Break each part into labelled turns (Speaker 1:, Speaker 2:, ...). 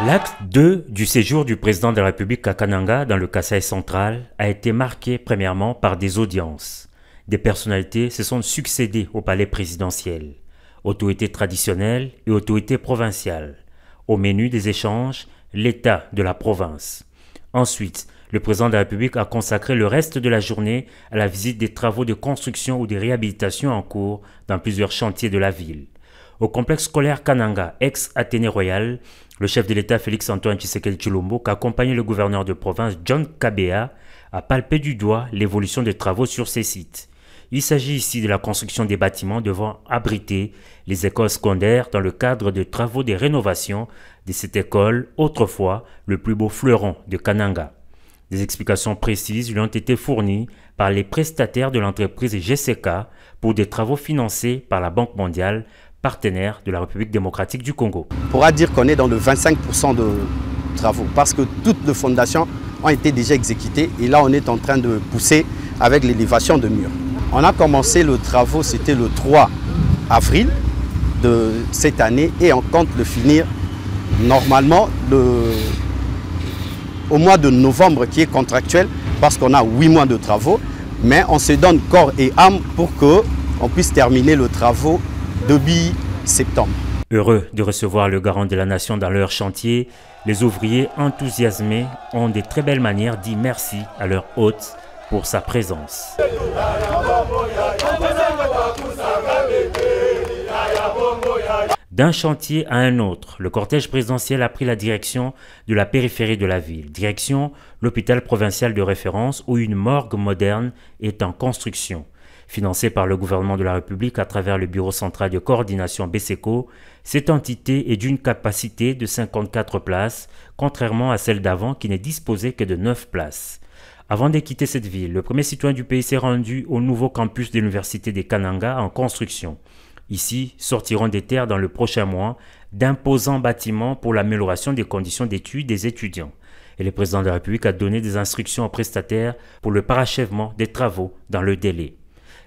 Speaker 1: L'acte 2 du séjour du président de la République à Kananga dans le Kasaï central a été marqué premièrement par des audiences. Des personnalités se sont succédées au palais présidentiel, autorités traditionnelles et autorités provinciales. Au menu des échanges, l'État de la province. Ensuite, le président de la République a consacré le reste de la journée à la visite des travaux de construction ou de réhabilitation en cours dans plusieurs chantiers de la ville. Au complexe scolaire Kananga, ex-Athénée Royal, le chef de l'État Félix-Antoine Tshisekedi Tshilombo, qui a accompagné le gouverneur de province John Kabea, a palpé du doigt l'évolution des travaux sur ces sites. Il s'agit ici de la construction des bâtiments devant abriter les écoles secondaires dans le cadre de travaux de rénovation de cette école, autrefois le plus beau fleuron de Kananga. Des explications précises lui ont été fournies par les prestataires de l'entreprise GCK pour des travaux financés par la Banque mondiale, partenaire de la République démocratique du Congo.
Speaker 2: On pourra dire qu'on est dans le 25% de travaux parce que toutes les fondations ont été déjà exécutées et là on est en train de pousser avec l'élévation de murs. On a commencé le travaux, c'était le 3 avril de cette année et on compte le finir normalement au mois de novembre qui est contractuel parce qu'on a 8 mois de travaux, mais on se donne corps et âme pour qu'on puisse terminer le travaux début septembre.
Speaker 1: Heureux de recevoir le garant de la nation dans leur chantier, les ouvriers enthousiasmés ont de très belles manières dit merci à leur hôte pour sa présence. D'un chantier à un autre, le cortège présidentiel a pris la direction de la périphérie de la ville, direction l'hôpital provincial de référence où une morgue moderne est en construction. Financée par le gouvernement de la République à travers le Bureau central de coordination BESECO, cette entité est d'une capacité de 54 places, contrairement à celle d'avant qui n'est disposée que de 9 places. Avant de quitter cette ville, le premier citoyen du pays s'est rendu au nouveau campus de l'université de Kananga en construction. Ici sortiront des terres dans le prochain mois d'imposants bâtiments pour l'amélioration des conditions d'études des étudiants. Et le président de la République a donné des instructions aux prestataires pour le parachèvement des travaux dans le délai.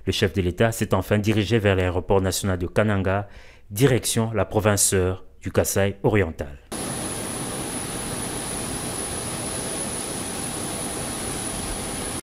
Speaker 1: Le chef de l'État s'est enfin dirigé vers l'aéroport national de Kananga, direction la province sœur du Kasaï oriental.